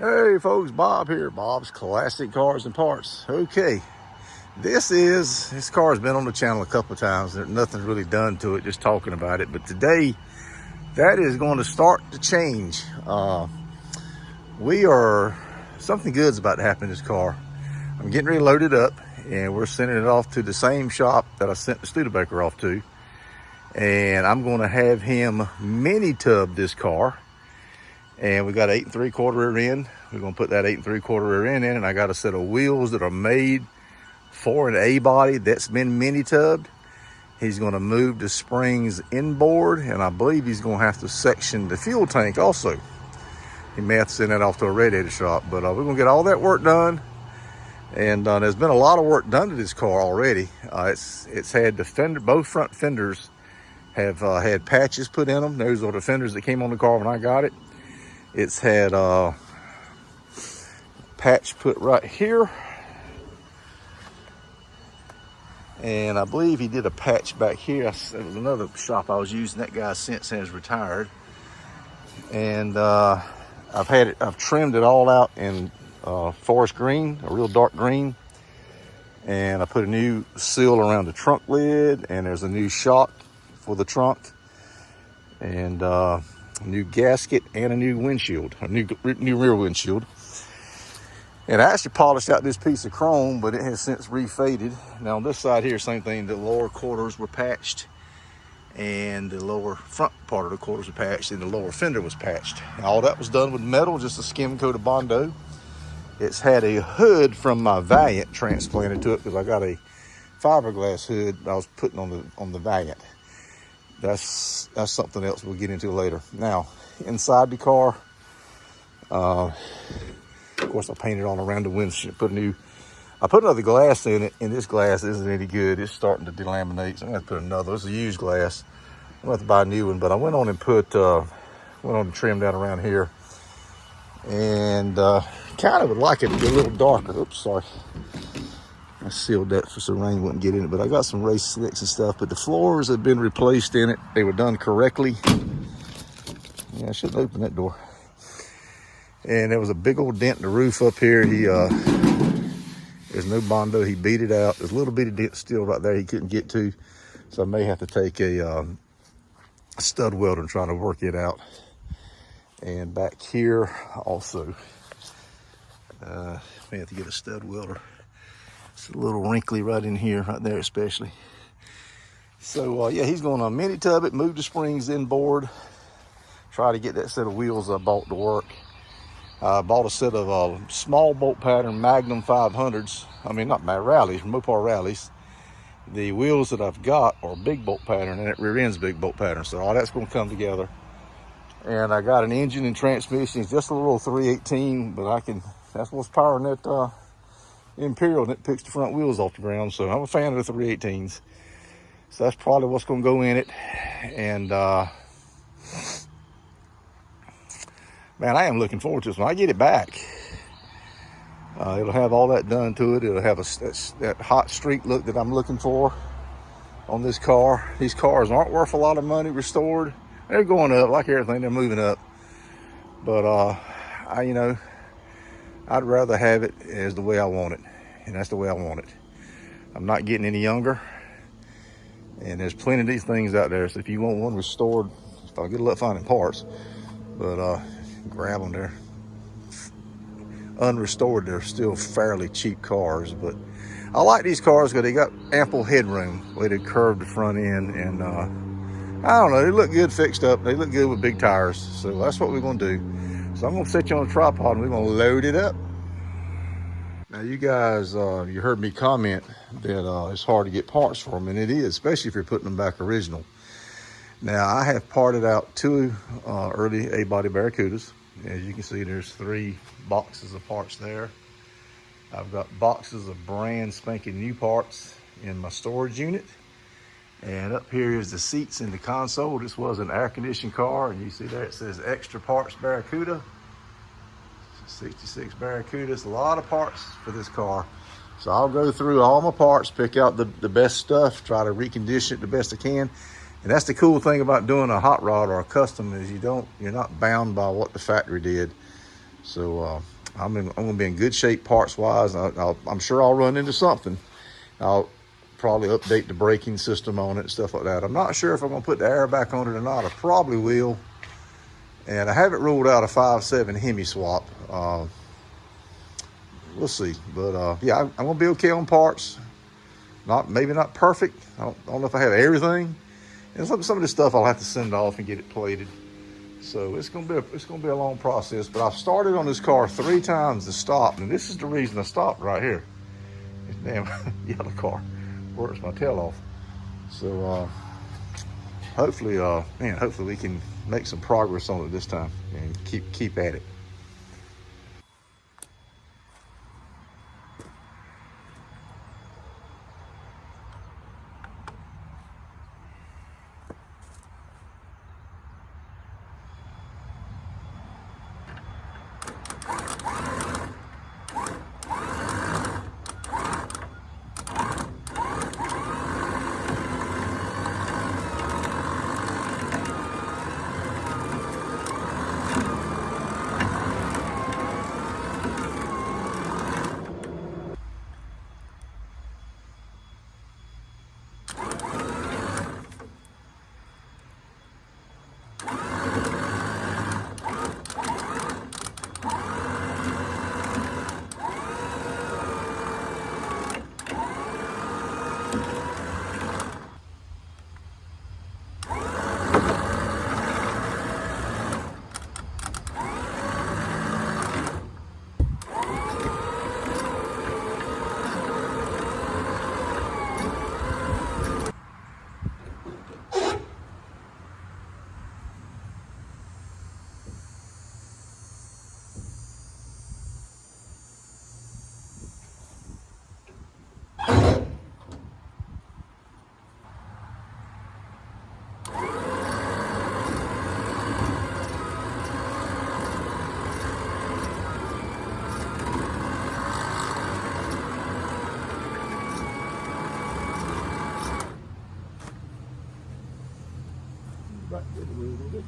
Hey folks, Bob here, Bob's Classic Cars and Parts. Okay, this car's been on the channel a couple of times. There's nothing really done to it, just talking about it. But today, that is going to start to change. Something good's about to happen to this car. I'm getting ready to load it up, and we're sending it off to the same shop that I sent the Studebaker off to. And I'm going to have him mini tub this car. And we got 8 3/4 rear end. We're gonna put that 8 3/4 rear end in, and I got a set of wheels that are made for an A body that's been mini tubbed. He's gonna move the springs inboard, and I believe he's gonna have to section the fuel tank also. He may have to send that off to a radiator shop, but we're gonna get all that work done. And there's been a lot of work done to this car already. It's had the fender, both front fenders have had patches put in them. Those are the fenders that came on the car when I got it. It's had a patch put right here. And I believe he did a patch back here. It was another shop I was using. That guy since has retired. And I've trimmed it all out in forest green, a real dark green. And I put a new seal around the trunk lid, and there's a new shock for the trunk. And a new gasket and a new windshield, a new rear windshield. And I actually polished out this piece of chrome, but it has since refaded. Now on this side here, same thing. The lower quarters were patched, and the lower front part of the quarters were patched, and the lower fender was patched. And all that was done with metal, just a skim coat of Bondo. It's had a hood from my Valiant transplanted to it because I got a fiberglass hood I was putting on the Valiant. That's something else we'll get into later. Now, inside the car, of course, I painted all around the windshield. I put another glass in it, and this glass isn't any good. It's starting to delaminate, so I'm gonna have to put another. It's a used glass. I'm gonna have to buy a new one, but I went on and trimmed down around here, and kind of would like it to be a little darker. Oops, sorry. I sealed that so rain wouldn't get in it, but I got some race slicks and stuff. But the floors have been replaced in it. They were done correctly. Yeah, I shouldn't open that door. And there was a big old dent in the roof up here. There's no Bondo. He beat it out. There's a little bitty dent still right there he couldn't get to. So I may have to take a stud welder and try to work it out. And back here also, may have to get a stud welder. It's a little wrinkly right in here, right there especially. So yeah, he's going to mini tub it, move the springs inboard, try to get that set of wheels I bought to work. I bought a set of small bolt pattern Magnum 500s. I mean, not my rallies, Mopar rallies. The wheels that I've got are big bolt pattern, and that rear end's big bolt pattern. So all that's going to come together. And I got an engine and transmission. It's just a little 318, but that's what's powering that Imperial, and it picks the front wheels off the ground. So I'm a fan of the 318s. So that's probably what's going to go in it. And man, I am looking forward to this. When I get it back, it'll have all that done to it. It'll have that hot streak look that I'm looking for on this car. These cars aren't worth a lot of money restored. They're going up like everything. They're moving up. But I'd rather have it as the way I want it. And that's the way I want it. I'm not getting any younger. And there's plenty of these things out there. So if you want one restored, I'll get a lot finding parts. But grab them there. Unrestored, they're still fairly cheap cars. But I like these cars because they got ample headroom. The way they curve the front end. And I don't know, they look good fixed up. They look good with big tires. So that's what we're going to do. So I'm going to set you on a tripod and we're going to load it up. Now you guys, you heard me comment that it's hard to get parts for them, and it is, especially if you're putting them back original. Now I have parted out 2 early A-body Barracudas. As you can see, there's 3 boxes of parts there. I've got boxes of brand spanking new parts in my storage unit. And up here is the seats in the console. This was an air-conditioned car, and you see there it says extra parts Barracuda. 66 Barracuda. It's a lot of parts for this car. So I'll go through all my parts, pick out the best stuff, try to recondition it the best I can. And that's the cool thing about doing a hot rod or a custom is you're not bound by what the factory did. So I'm gonna be in good shape parts wise. I'm sure I'll run into something. I'll probably update the braking system on it and stuff like that. I'm not sure if I'm gonna put the air back on it or not. I probably will. And I haven't ruled out a 5.7 Hemi swap. We'll see. But yeah, I'm gonna be okay on parts. Maybe not perfect. I don't know if I have everything. And some of this stuff I'll have to send off and get it plated. So it's gonna be a long process. But I've started on this car 3 times to stop, and this is the reason I stopped right here. This damn yellow car works my tail off. So hopefully we can make some progress on it this time and keep at it. Back to the wheel a little bit.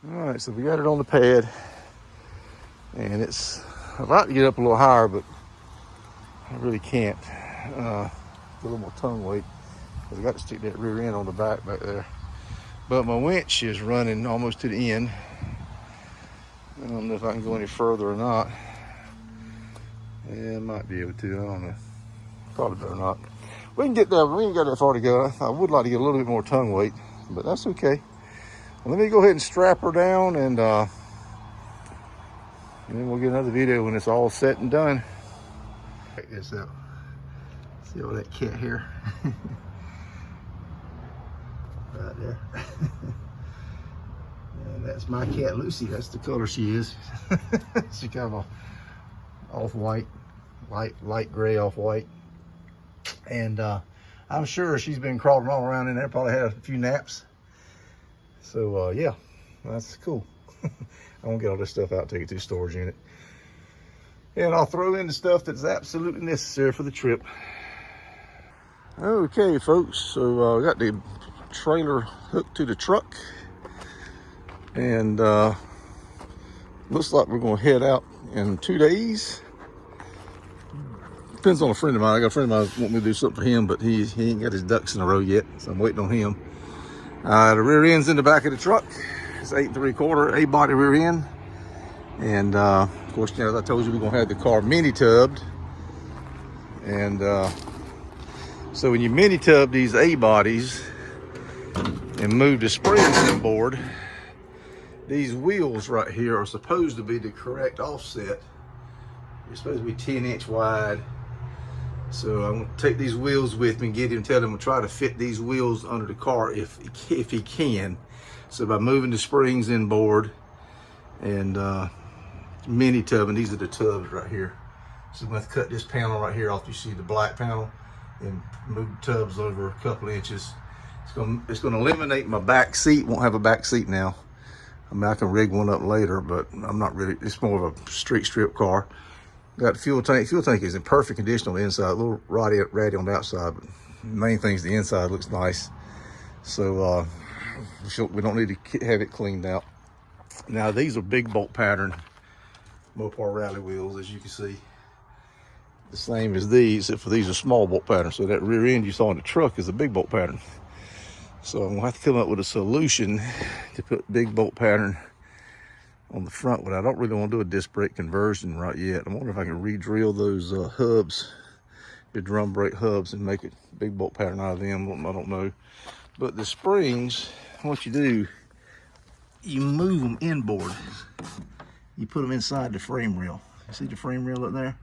All right, so we got it on the pad, and I'd like to get up a little higher, but I really can't. A little more tongue weight, because I got to stick that rear end on the back there. But my winch is running almost to the end. I don't know if I can go any further or not. Yeah, I might be able to, I don't know. Probably better not. We can get there, but we ain't got that far to go. I would like to get a little bit more tongue weight, but that's okay. Well, let me go ahead and strap her down, and then we'll get another video when it's all set and done. Check this out. See all that cat hair? Right there. And that's my cat Lucy. That's the color she is. She's kind of a off-white, light gray off-white. And I'm sure she's been crawling all around in there, probably had a few naps. So yeah, that's cool. I'm gonna get all this stuff out, take it to the storage unit. And I'll throw in the stuff that's absolutely necessary for the trip. Okay, folks, so I got the trailer hooked to the truck. And looks like we're gonna head out in 2 days. Depends on a friend of mine. I got a friend of mine who want me to do something for him, but he ain't got his ducks in a row yet, so I'm waiting on him. The rear end's in the back of the truck. It's 8 3/4 A-body rear end, And of course, as I told you, we're gonna have the car mini tubbed. And so when you mini tub these A bodies and move the springs inboard, these wheels right here are supposed to be the correct offset. They're supposed to be 10-inch wide. So I'm gonna take these wheels with me and get him, tell him to try to fit these wheels under the car if he can. So by moving the springs inboard and mini tubbing, these are the tubs right here. So I'm gonna cut this panel right here off. You see the black panel, and move the tubs over a couple inches. It's gonna eliminate my back seat. Won't have a back seat now. I mean, I can rig one up later, but I'm not really, it's more of a street strip car. Got the fuel tank. Fuel tank is in perfect condition on the inside, a little ratty on the outside, but the main thing is the inside looks nice. So we don't need to have it cleaned out. Now these are big bolt pattern Mopar rally wheels, as you can see. The same as these, except for these are small bolt pattern. So that rear end you saw in the truck is a big bolt pattern. So I'm gonna have to come up with a solution to put big bolt pattern on the front, but I don't really want to do a disc brake conversion right yet. I wonder if I can re-drill those hubs, the drum brake hubs, and make a big bolt pattern out of them. I don't know. But the springs, what you do, you move them inboard. You put them inside the frame rail. You see the frame rail up there?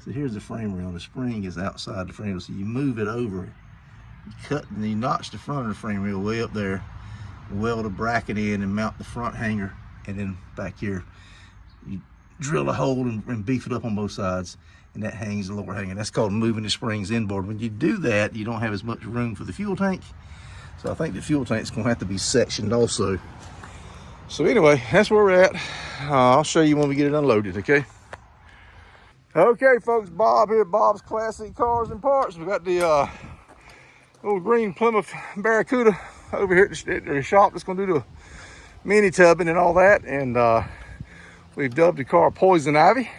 So here's the frame rail. The spring is outside the frame rail. So you move it over. You cut and you notch the front of the frame rail way up there, weld a bracket in and mount the front hanger, and then back here you drill a hole and beef it up on both sides, and that hangs the lower hanger. That's called moving the springs inboard. When you do that, you don't have as much room for the fuel tank. So I think the fuel tank's gonna have to be sectioned also. So anyway, that's where we're at. I'll show you when we get it unloaded, okay? Okay, folks, Bob here, Bob's Classic Cars and Parts. We got the old green Plymouth Barracuda over here at the shop that's gonna do the mini tubbing and all that. And we've dubbed the car Poison Ivy.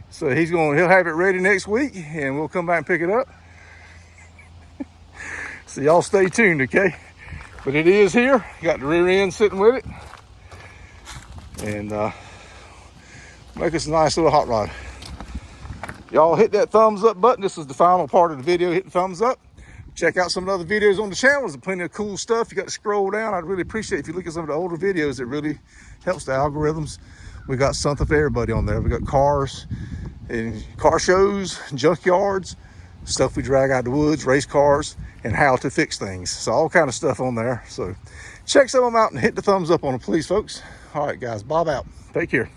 So he'll have it ready next week, and we'll come back and pick it up. So y'all stay tuned, okay? But it is here. Got the rear end sitting with it. And make us a nice little hot rod. Y'all hit that thumbs up button. This is the final part of the video. Hit the thumbs up. Check out some of the other videos on the channel. There's plenty of cool stuff. You got to scroll down. I'd really appreciate if you look at some of the older videos. It really helps the algorithms. We got something for everybody on there. We got cars and car shows, junkyards, stuff we drag out of the woods, race cars, and how to fix things. So all kind of stuff on there. So check some of them out and hit the thumbs up on them, please, folks. All right, guys, Bob out. Take care.